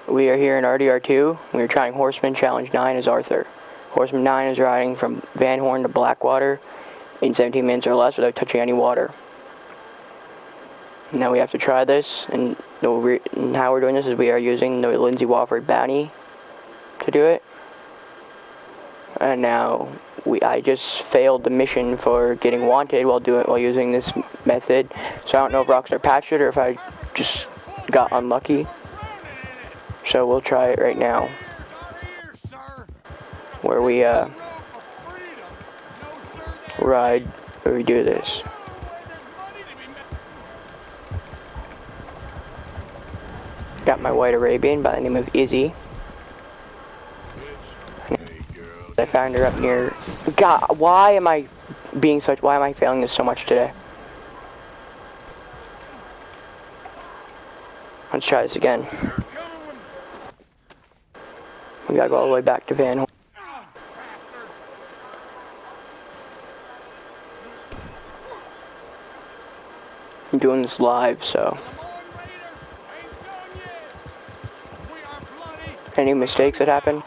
We are here in RDR 2. We are trying Horseman. Challenge 9 as Arthur. Horseman 9 is riding from Van Horn to Blackwater in 17 minutes or less without touching any water. Now we have to try this, and how we're doing this is we are using the Lindsay Wofford bounty to do it. And now I just failed the mission for getting wanted while using this method. So I don't know if Rockstar patched it or if I just got unlucky. So we'll try it right now, where we ride, where we do this. Got my white Arabian by the name of Izzy. I found her up near. God, why am I failing this so much today? Let's try this again. We gotta go all the way back to Van Horn. I'm doing this live, so any mistakes that happen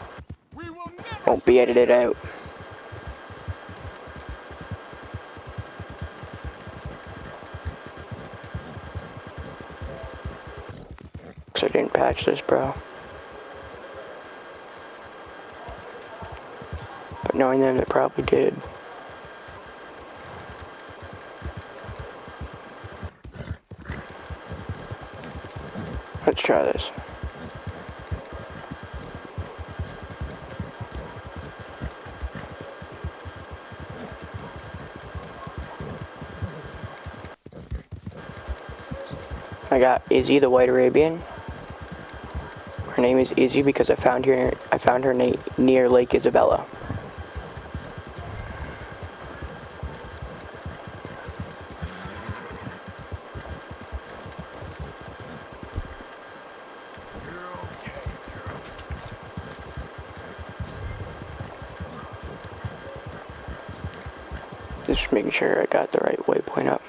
won't be edited out. So I didn't patch this, bro. But knowing them, they probably did. Let's try this. I got Izzy, the white Arabian. Her name is Izzy because I found her near Lake Isabella. Just making sure I got the right waypoint up.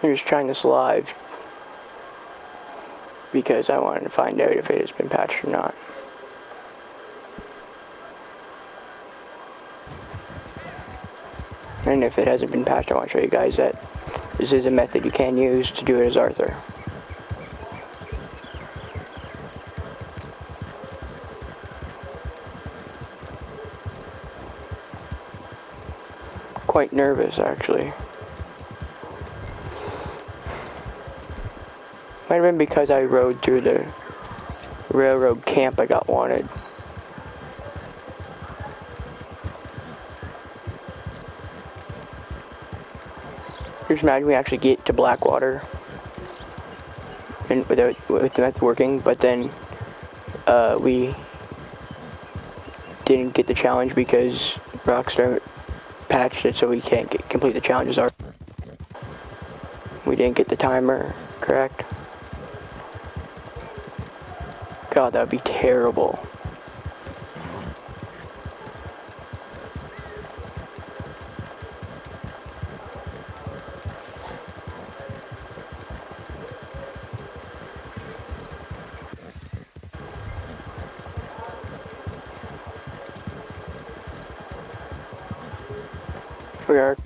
I'm just trying this live because I wanted to find out if it has been patched or not. And if it hasn't been patched, I want to show you guys that this is a method you can use to do it as Arthur. Quite nervous, actually. Might have been because I rode through the railroad camp I got wanted. Just imagine we actually get to Blackwater and with the method working, but then we didn't get the challenge because Rockstar patched it so we can't complete the challenges. We didn't get the timer correct. God, that would be terrible. We are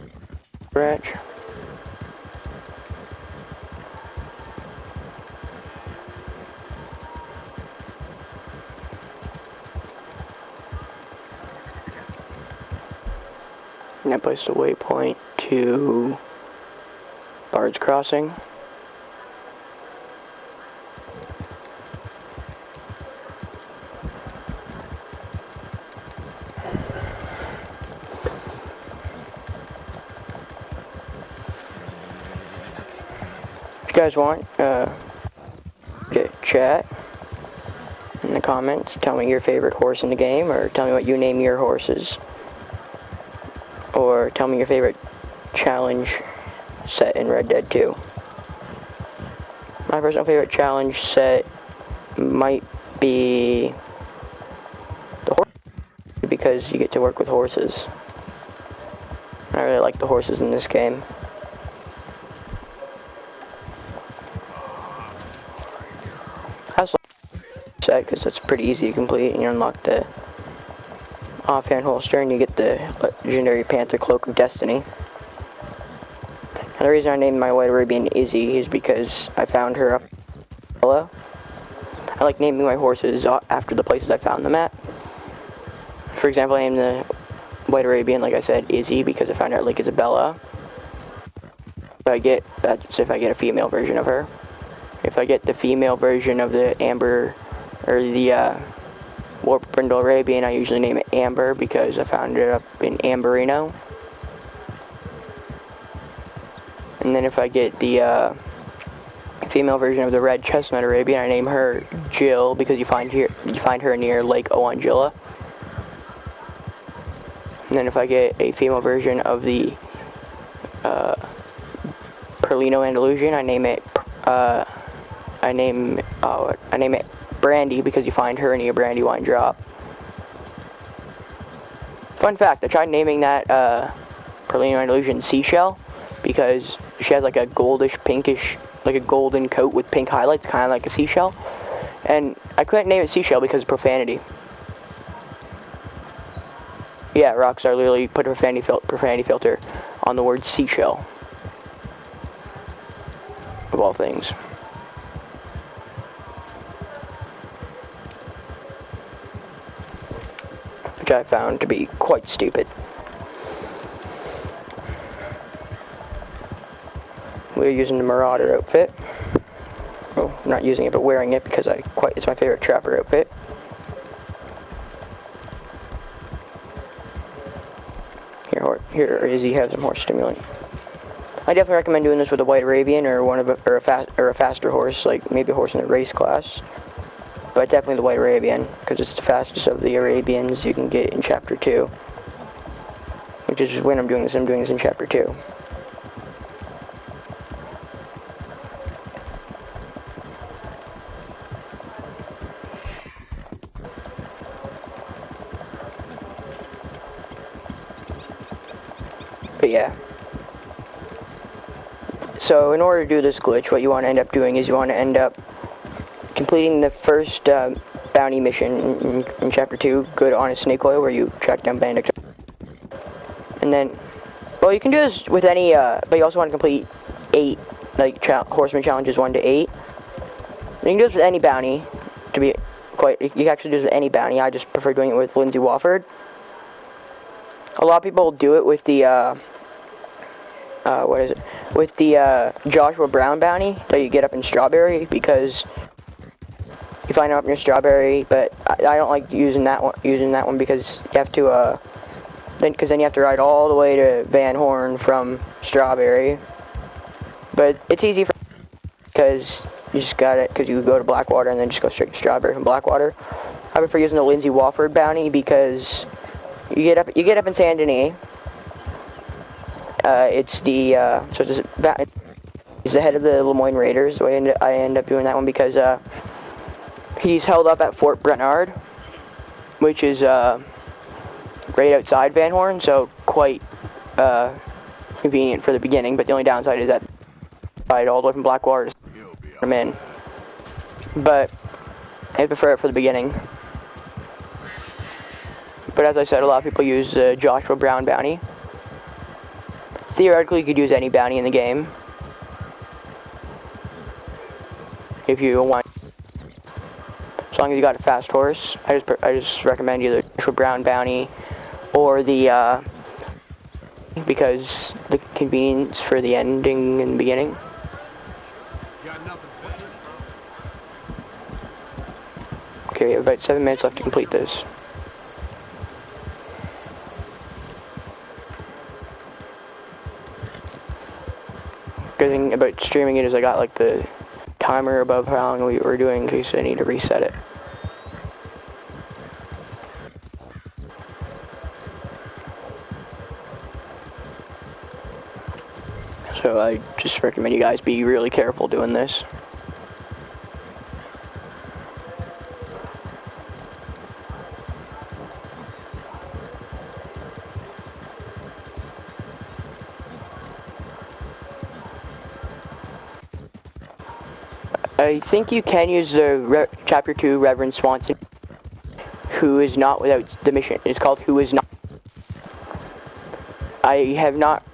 branch. And I placed a waypoint to Bard's Crossing. guys want, chat in the comments. Tell me your favorite horse in the game, or tell me what you name your horses. Or tell me your favorite challenge set in Red Dead 2. My personal favorite challenge set might be the horse, because you get to work with horses. I really like the horses in this game. That's set because it's pretty easy to complete, and you unlock the offhand holster, and you get the legendary Panther Cloak of Destiny. And the reason I named my White Arabian Izzy is because I found her up. Hello. I like naming my horses after the places I found them at. For example, I named the White Arabian, like I said, Izzy, because I found her at Lake Isabella. That's if I get a female version of her. If I get the female version of the Amber, or the Warp Brindle Arabian, I usually name it Amber because I found it up in Amberino. And then if I get the female version of the Red Chestnut Arabian, I name her Jill because you find her near Lake Oangilla. And then if I get a female version of the Perlino Andalusian, I name it Brandy because you find her near Brandywine Drop. Fun fact, I tried naming that Perlino Andalusian Seashell because she has like a goldish pinkish, like a golden coat with pink highlights, kind of like a seashell. And I couldn't name it Seashell because of profanity. Yeah, Rockstar literally put a profanity filter on the word seashell. Of all things. Which I found to be quite stupid. We're using the Marauder outfit. Well, not using it, but wearing it because it's my favorite trapper outfit. Here Izzy has some horse stimulant. I definitely recommend doing this with a White Arabian or a faster horse, like maybe a horse in the race class. But definitely the White Arabian, because it's the fastest of the Arabians you can get in Chapter 2. Which is when I'm doing this in Chapter 2. But yeah. So in order to do this glitch, what you want to end up doing is you want to end up completing the first bounty mission in Chapter 2, Good Honest Snake Oil, where you track down bandits. And then, well, you can do this with any, but you also want to complete 8, like, Horseman challenges 1 to 8. You can do this with any bounty, to be quite, you can actually do this with any bounty. I just prefer doing it with Lindsay Wofford. A lot of people do it with the, with the, Joshua Brown bounty that you get up in Strawberry, because you find out up near Strawberry, but I don't like using that one because you have to, then you have to ride all the way to Van Horn from Strawberry. But it's easy because you just got it, because you go to Blackwater and then just go straight to Strawberry from Blackwater. I prefer using the Lindsay Wofford bounty because you get up in Saint Denis. It's the he's the head of the Lemoyne Raiders. So I end up doing that one because he's held up at Fort Bernard, which is right outside Van Horn, so quite convenient for the beginning. But the only downside is that I ride all the way from Blackwater to I'm in. But I prefer it for the beginning. But as I said, a lot of people use the Joshua Brown bounty. Theoretically, you could use any bounty in the game if you want. As long as you got a fast horse, I just recommend either Joshua Brown bounty or the because the convenience for the ending and the beginning. Okay, we have about 7 minutes left to complete this. Good thing about streaming it is I got like the timer above how long we were doing in case I need to reset it. So I just recommend you guys be really careful doing this. I think you can use the Chapter 2 Reverend Swanson, who is not without the mission. It's called Who Is Not. I have not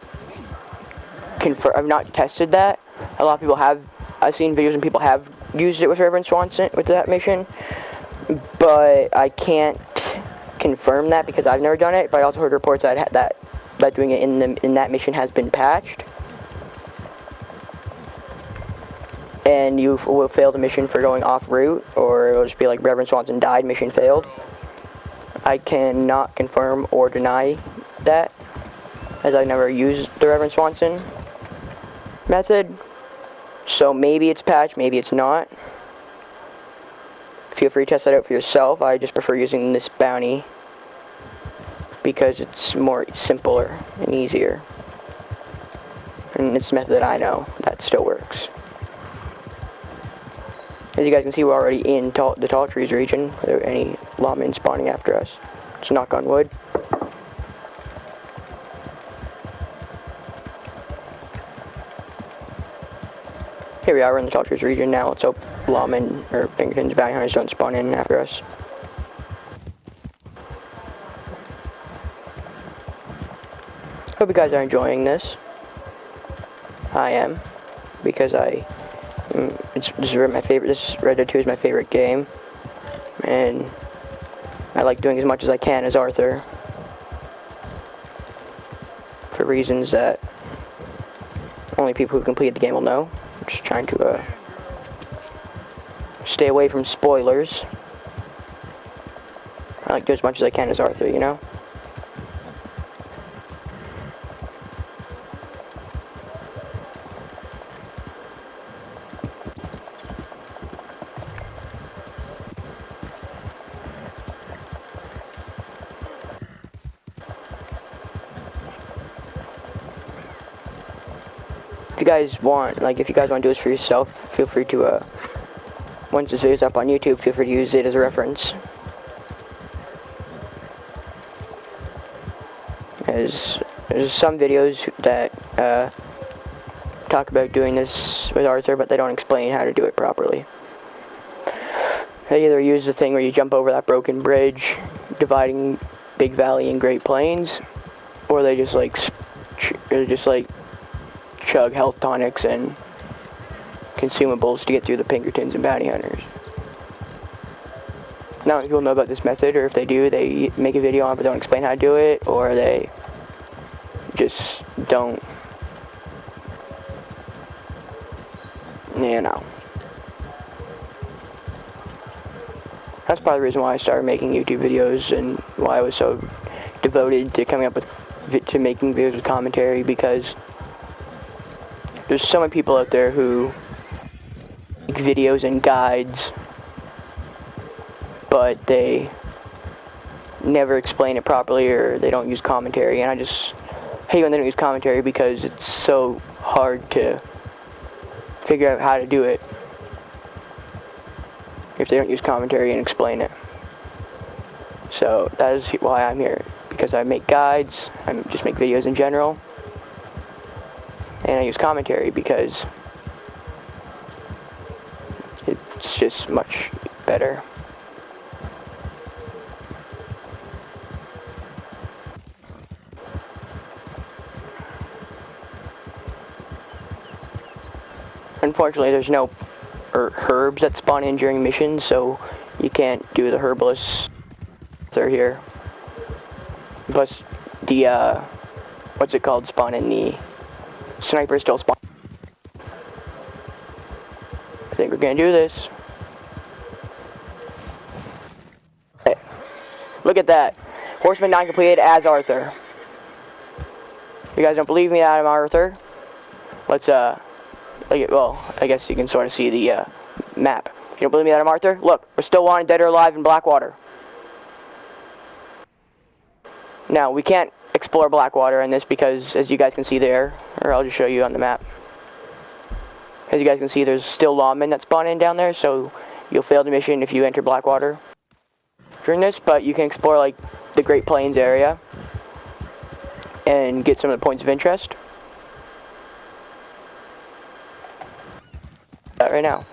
I've not tested that. A lot of people have. I've seen videos and people have used it with Reverend Swanson with that mission, but I can't confirm that because I've never done it. But I also heard reports that doing it in that mission has been patched, and you will fail the mission for going off route, or it'll just be like Reverend Swanson died, mission failed. I cannot confirm or deny that, as I've never used the Reverend Swanson method. So maybe it's patched, maybe it's not. Feel free to test that out for yourself. I just prefer using this bounty because it's more simpler and easier. And it's a method that I know that still works. As you guys can see, we're already in the tall trees region without any lawmen spawning after us. Just knock on wood. Here we are, we're in the tall trees region now. Let's hope lawmen or Pinkertons, bounty hunters don't spawn in after us. Hope you guys are enjoying this. I am, because this is my favorite. This Red Dead 2 is my favorite game, and I like doing as much as I can as Arthur for reasons that only people who completed the game will know. I'm just trying to stay away from spoilers. I like to do as much as I can as Arthur, you know? If you guys want to do this for yourself, feel free to, once this video's up on YouTube, feel free to use it as a reference. There's some videos that, talk about doing this with Arthur, but they don't explain how to do it properly. They either use the thing where you jump over that broken bridge, dividing Big Valley and Great Plains, or they just chug health tonics and consumables to get through the Pinkertons and bounty hunters. Not many people know about this method, or if they do, they make a video on it but don't explain how to do it, or they just don't, you know. That's probably the reason why I started making YouTube videos and why I was so devoted to coming up with, to making videos with commentary, because there's so many people out there who make videos and guides, but they never explain it properly, or they don't use commentary, and I just hate when they don't use commentary because it's so hard to figure out how to do it if they don't use commentary and explain it. So that is why I'm here, because I make guides, I just make videos in general. And I use commentary because it's just much better. Unfortunately, there's no herbs that spawn in during missions, so you can't do the herbalists. They're here. Plus, the, what's it called, spawn in the sniper still spawn. I think we're gonna do this. Hey, look at that. Horseman 9 completed as Arthur. If you guys don't believe me that I'm Arthur, let's Like, well, I guess you can sort of see the map. You don't believe me that I'm Arthur? Look, we're still wanted dead or alive in Blackwater. Now, we can't explore Blackwater in this because, as you guys can see there, or I'll just show you on the map. As you guys can see, there's still lawmen that spawn in down there, so you'll fail the mission if you enter Blackwater during this, but you can explore, like, the Great Plains area and get some of the points of interest. That right now.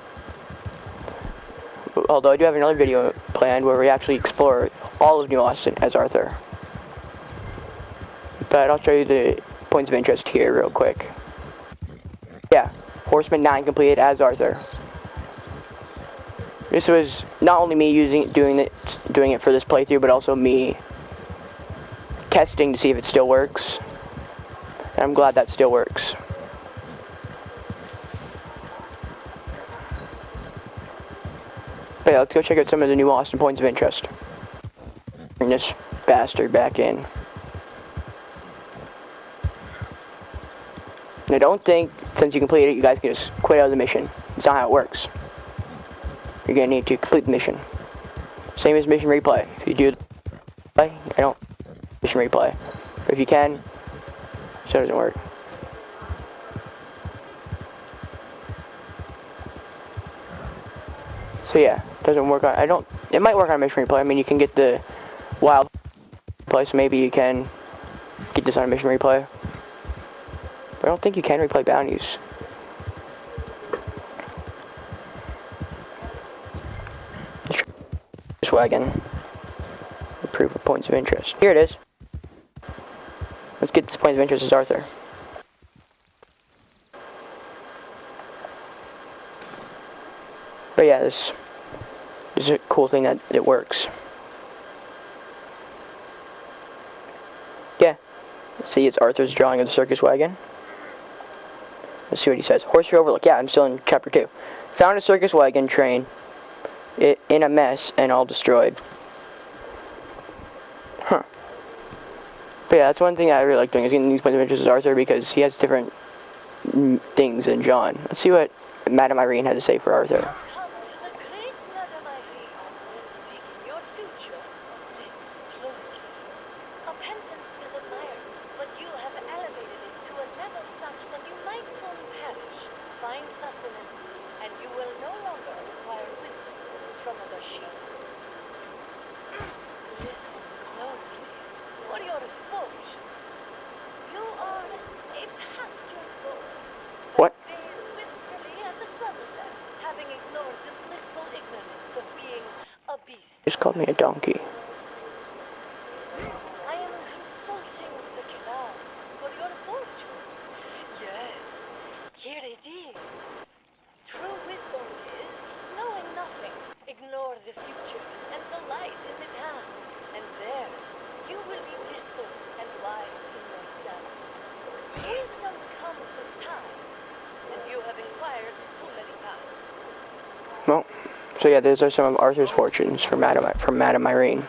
Although I do have another video planned where we actually explore all of New Austin as Arthur. But I'll show you the points of interest here real quick. Yeah, Horseman 9 completed as Arthur. This was not only me doing it for this playthrough, but also me testing to see if it still works. And I'm glad that still works. But yeah, let's go check out some of the New Austin points of interest. Bring this bastard back in. And I don't think, since you completed it, you guys can just quit out of the mission. It's not how it works. You're gonna need to complete the mission. Same as mission replay. If you do play, I don't mission replay. But if you can, so it doesn't work. So yeah, it doesn't work on, it might work on mission replay. I mean, you can get the wild play, so maybe you can get this on a mission replay. But I don't think you can replay bounties. This wagon. Proof of points of interest. Here it is. Let's get this points of interest as Arthur. But yeah, this is a cool thing that it works. Yeah. See, it's Arthur's drawing of the circus wagon. Let's see what he says. Horseshoe Overlook. Yeah, I'm still in chapter 2. Found a circus wagon train in a mess and all destroyed. Huh. But yeah, that's one thing I really like doing, is getting these points of interest as Arthur, because he has different things than John. Let's see what Madame Irene had to say for Arthur. What? Just called me a donkey. I am consulting the clouds for your fortune. Yes, here it is. True wisdom is knowing nothing. Ignore the future and the light in the past, and there you will be blissful and wise in yourself. Wisdom comes with time, and you have inquired too many times. Well, so yeah, those are some of Arthur's fortunes from Madame Irene.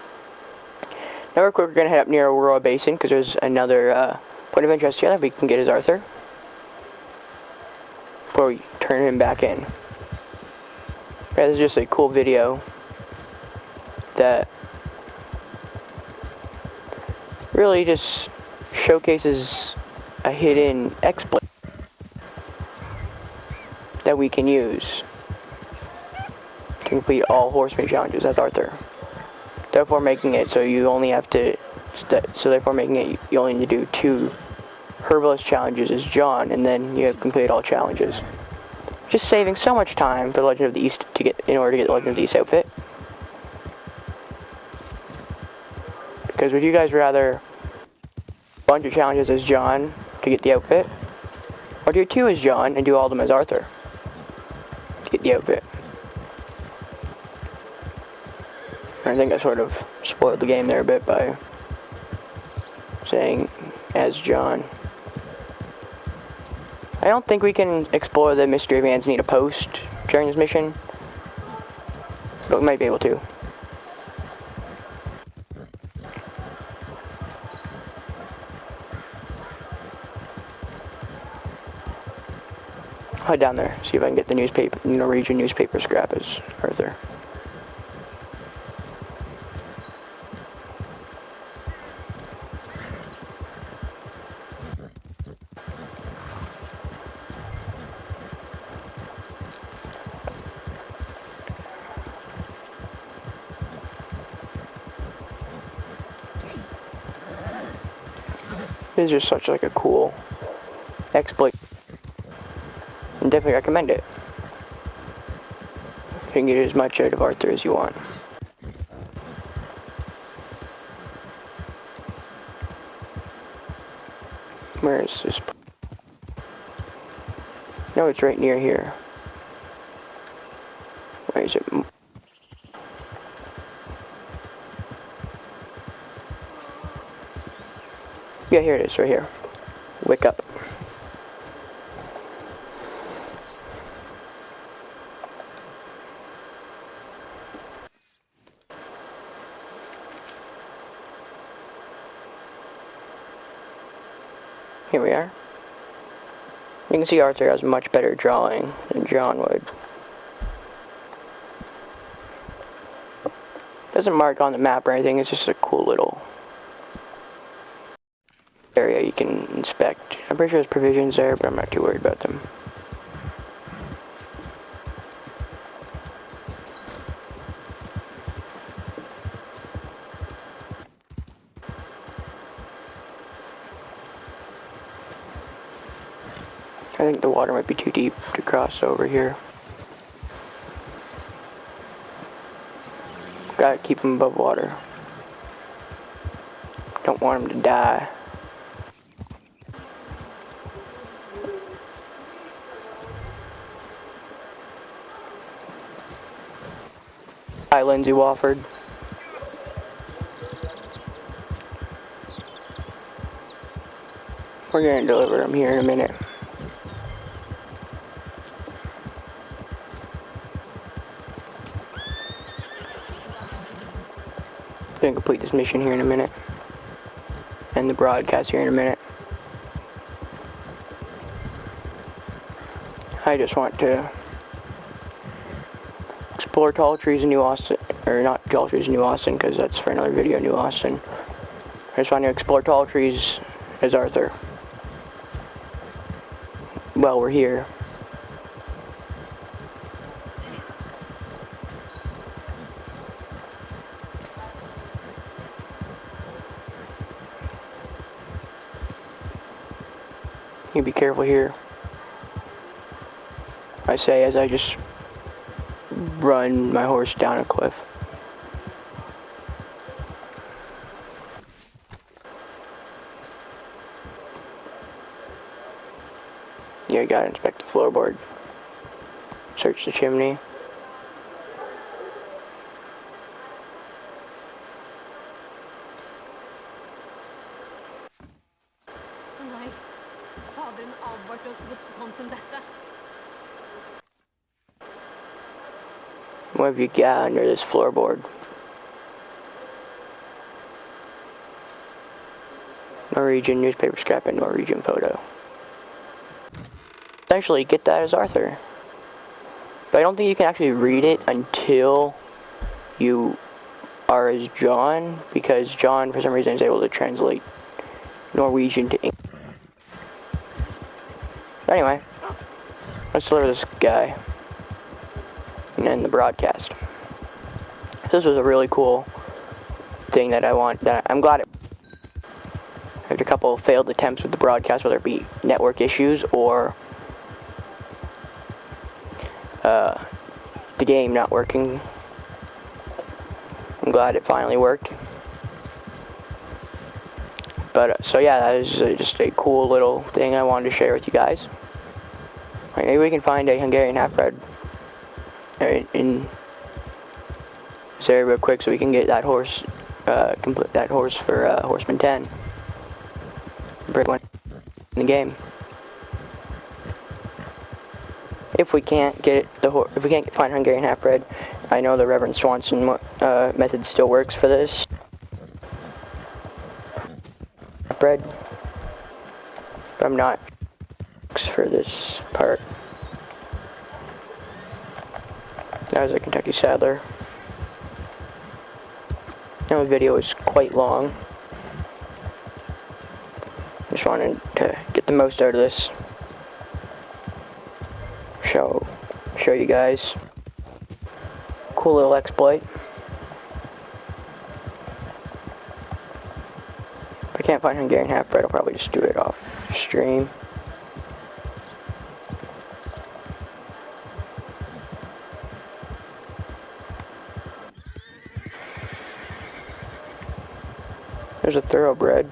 Now real quick, we're going to head up near Aurora Basin, because there's another point of interest here that we can get as Arthur. Before we turn him back in. Yeah, this is just a cool video that really just showcases a hidden exploit that we can use to complete all Horseman challenges as Arthur. Therefore making it so you only have to, you only need to do 2 herbalist challenges as John, and then you have completed all challenges. Just saving so much time for the Legend of the East in order to get the Legend of the East outfit. Because would you guys rather a bunch of challenges as John to get the outfit, or do 2 as John and do all of them as Arthur to get the outfit? I think I sort of spoiled the game there a bit by saying as John. I don't think we can explore the Mystery of Manzanita Post during this mission, but we might be able to. head down there, see if I can get the newspaper, Norwegian newspaper scrap as Arthur. This is just such like a cool exploit. And definitely recommend it. You can get as much out of Arthur as you want. Where is this? No, it's right near here. Where is it? Yeah, here it is, right here. Wake up. Here we are. You can see Arthur has much better drawing than John would. Doesn't mark on the map or anything, it's just a cool little area you can inspect. I'm pretty sure there's provisions there, but I'm not too worried about them. I think the water might be too deep to cross over here. Gotta keep him above water. Don't want him to die. Hi, Lindsay Wofford. We're gonna deliver him here in a minute. Gonna complete this mission here in a minute. And the broadcast here in a minute. I just want to explore tall trees in New Austin, or not tall trees in New Austin, because that's for another video, New Austin. I just want to explore tall trees as Arthur. Well, we're here. You be careful here. I say as I just run my horse down a cliff. Yeah, you gotta inspect the floorboard. Search the chimney. Nei, faderen advarte oss mot sånt som dette. What have you got under this floorboard? Norwegian newspaper scrap and Norwegian photo. Essentially, get that as Arthur. But I don't think you can actually read it until you are as John, because John, for some reason, is able to translate Norwegian to English. Anyway, let's deliver this guy and end the broadcast. This was a really cool thing that I'm glad it. After a couple of failed attempts with the broadcast, whether it be network issues or the game not working, I'm glad it finally worked. But so yeah, that is just a cool little thing I wanted to share with you guys. Maybe we can find a Hungarian half-bred in this area real quick, so we can get that horse, complete that horse for Horseman 10. Break one in the game. If we can't get it, if we can't find Hungarian half-bred, I know the Reverend Swanson method still works for this. Half-bred, but I'm not for this part. That was a Kentucky Saddler. Now the video is quite long. Just wanted to get the most out of this. Show you guys. Cool little exploit. If I can't find Hungarian half-bred, I'll probably just do it off stream. There's a thoroughbred.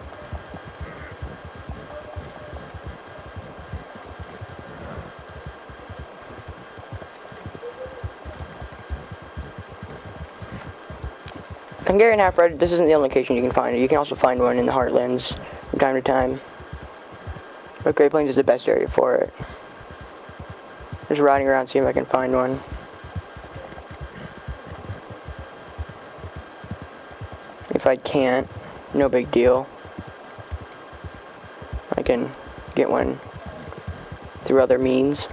Hungarian half-bred, this isn't the only location you can find it. You can also find one in the Heartlands from time to time. But Great Plains is the best area for it. Just riding around, seeing if I can find one. If I can't, no big deal. I can get one through other means.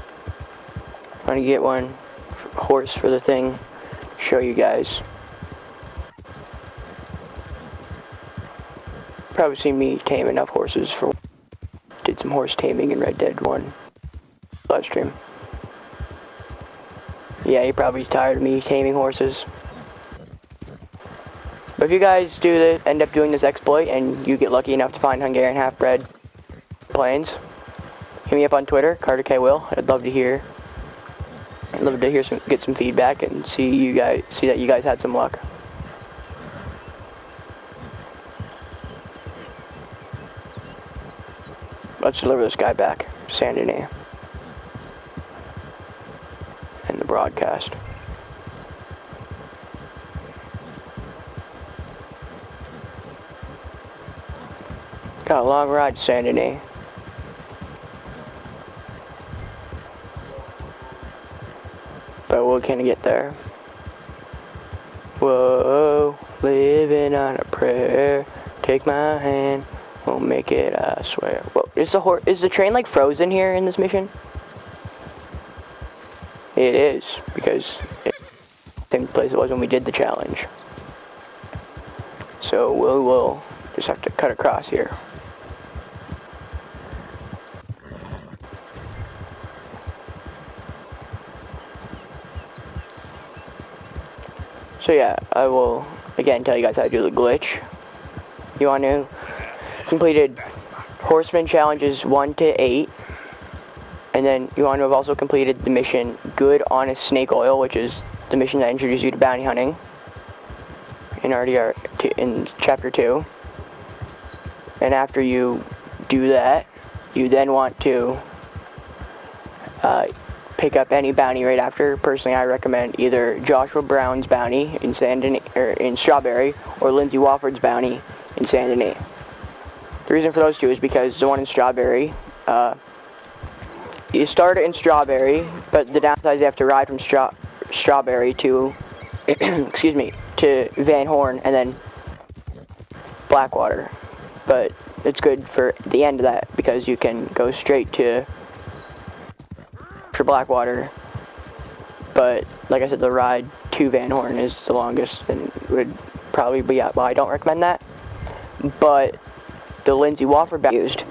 I'm gonna get one horse for the thing, show you guys. Probably seen me tame enough horses for. Did some horse taming in Red Dead 1 live stream. Yeah, you're probably tired of me taming horses. But if you guys end up doing this exploit and you get lucky enough to find Hungarian half-bred plains, hit me up on Twitter, CarterKWill. I'd love to hear. Get some feedback and see that you guys had some luck. Let's deliver this guy back, Saint Denis, and the broadcast. Got a long ride to Saint Denis. But we're gonna get there. Whoa, living on a prayer. Take my hand. We'll make it, I swear. Whoa, is the train like frozen here in this mission? It is, because it's the same place it was when we did the challenge. So we will just have to cut across here. So yeah, I will again tell you guys how to do the glitch. You want to completed Horseman challenges 1 to 8, and then you want to have also completed the mission Good Honest Snake Oil, which is the mission that introduced you to bounty hunting in RDR in chapter 2. And after you do that, you then want to pick up any bounty right after. Personally, I recommend either Joshua Brown's bounty in in Strawberry or Lindsay Wofford's bounty in Saint Denis. The reason for those two is because the one in Strawberry, you start in Strawberry, but the downside is you have to ride from Strawberry to, excuse me, to Van Horn and then Blackwater. But it's good for the end of that because you can go straight for Blackwater. But like I said, the ride to Van Horn is the longest and would probably be out. Well, I don't recommend that. But the Lindsay Wofford used.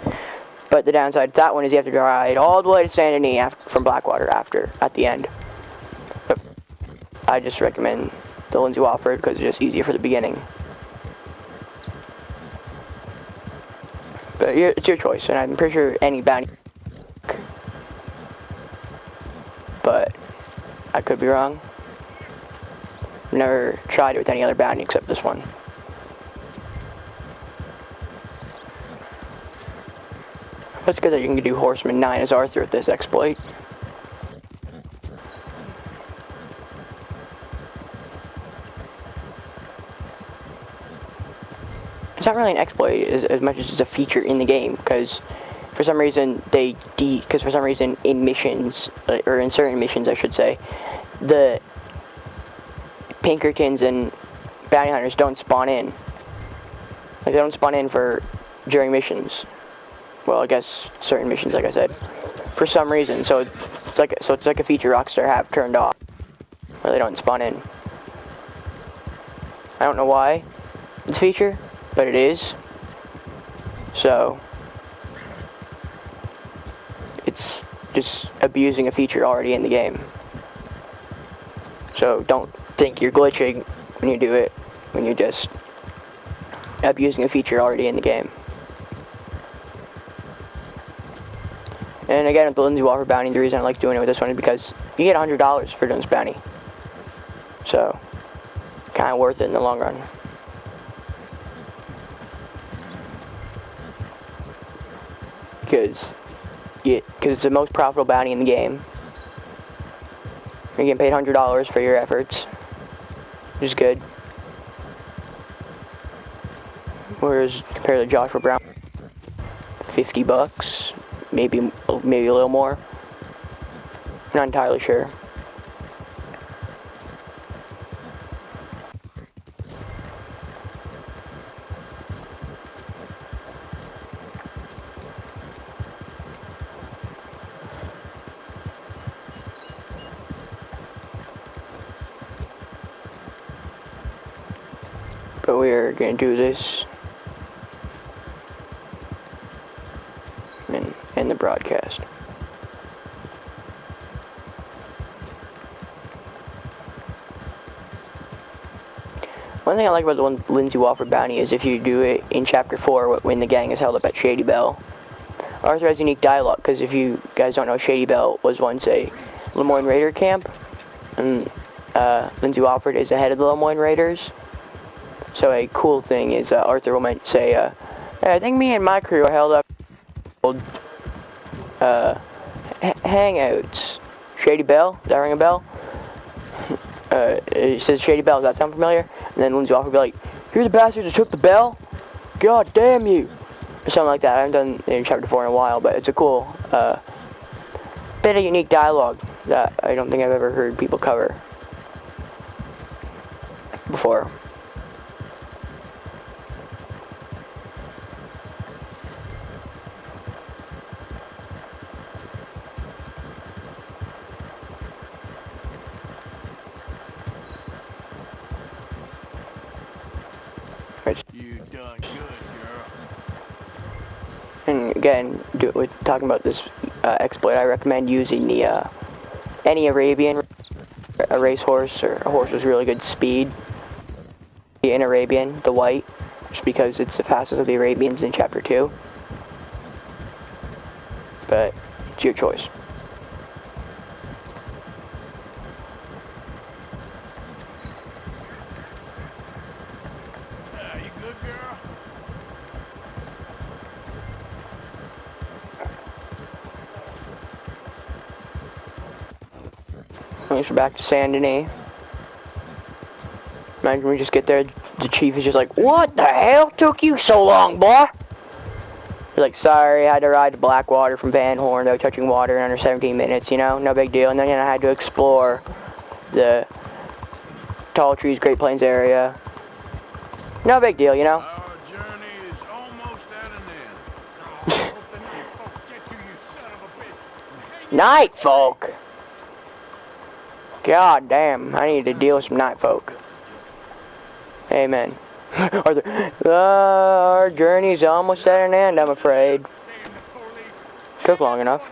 But the downside to that one is you have to ride all the way to Saint Denis from Blackwater at the end. But I just recommend the Lindsay Wofford because it's just easier for the beginning. But it's your choice, and I'm pretty sure any bounty. But I could be wrong. Never tried it with any other bounty except this one. It's good that you can do Horseman 9 as Arthur with this exploit. It's not really an exploit as much as it's a feature in the game, because for some reason in missions, or in certain missions I should say, the Pinkertons and bounty hunters don't spawn in. Like, they don't spawn in during missions. Well, I guess certain missions, like I said, for some reason. So it's like a feature Rockstar have turned off. or they don't spawn in. I don't know why it's a feature, but it is. So it's just abusing a feature already in the game. So don't think you're glitching when you do it, when you're just abusing a feature already in the game. And again, with the Lindsay Walker bounty, the reason I like doing it with this one is because you get $100 for doing this bounty. So, kind of worth it in the long run. Because it's the most profitable bounty in the game. You're getting paid $100 for your efforts, which is good. Whereas compared to Joshua Brown, $50, maybe a little more. Not entirely sure. But we are going to do this in the broadcast. One thing I like about the Lindsay Walford bounty is if you do it in Chapter 4 when the gang is held up at Shady Belle, Arthur has unique dialogue, because if you guys don't know, Shady Belle was once a Lemoyne Raider camp, and Lindsay Walford is the head of the Lemoyne Raiders. So a cool thing is Arthur will say, hey, I think me and my crew are held up hangouts. Shady Belle? Does that ring a bell? It says Shady Belle. Does that sound familiar? And then Lindsay Walker will be like, you're the bastards that took the bell? God damn you! Or something like that. I haven't done it in Chapter 4 in a while, but it's a cool bit of unique dialogue that I don't think I've ever heard people cover before. You done good, girl. And again, with talking about this exploit, I recommend using the any Arabian, a racehorse or a horse with really good speed. In Arabian, the white, just because it's the fastest of the Arabians in Chapter 2. But it's your choice. You good, girl? At least we're back to Saint Denis. Imagine we just get there, the chief is just like, what the hell took you so long, boy? You're like, sorry, I had to ride to Blackwater from Van Horn, though, touching water in under 17 minutes, you know, no big deal. And then I had to explore the Tall Trees, Great Plains area. No big deal, you know. Our journey is almost at an end. I hope the night folk get you, you son of a bitch. Night folk? God damn, I need to deal with some night folk. Amen. Our journey's almost at an end, I'm afraid. Took long enough.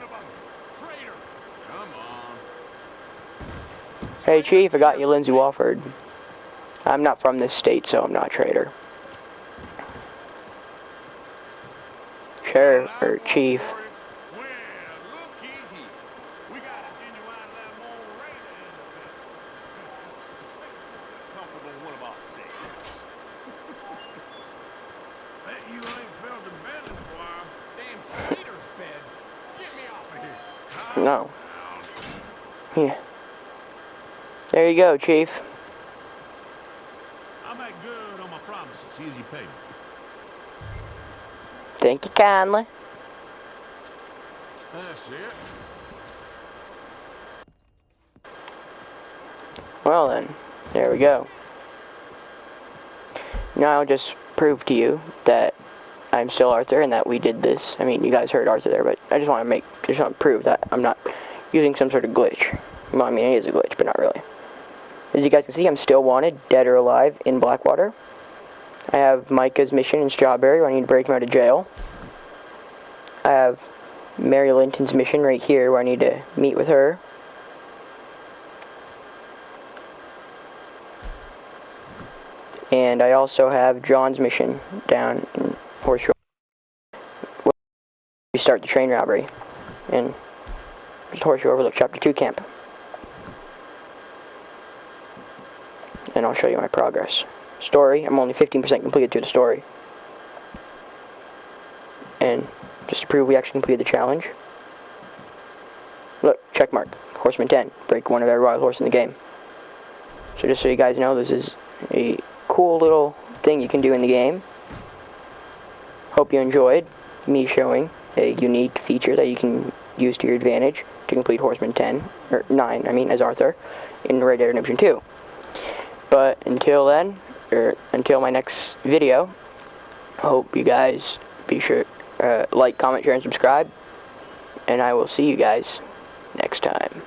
Hey, Chief, I got you Lindsay Walford. I'm not from this state, so I'm not a traitor. Sheriff, or Chief. No. Yeah. There you go, Chief. I'll make good on my promises. See as you pay me. Thank you kindly. That's it. Well then, there we go. Now I'll just prove to you that I'm still Arthur and that we did this. I mean, you guys heard Arthur there, but I just want to prove that I'm not using some sort of glitch. Well, I mean, it is a glitch, but not really. As you guys can see, I'm still wanted, dead or alive, in Blackwater. I have Micah's mission in Strawberry, where I need to break him out of jail. I have Mary Linton's mission right here, where I need to meet with her. And I also have John's mission down in Horseshoe, where we start the train robbery in Horseshoe Overlook Chapter 2 camp. And I'll show you my progress. Story, I'm only 15% completed to the story. And just to prove we actually completed the challenge, look, check mark, Horseman 10, break one of every wild horse in the game. So just so you guys know, this is a cool little thing you can do in the game. Hope you enjoyed me showing a unique feature that you can use to your advantage to complete Horseman 10, or 9, I mean, as Arthur, in Red Dead Redemption 2. But until then, or until my next video, hope you guys be sure like, comment, share, and subscribe, and I will see you guys next time.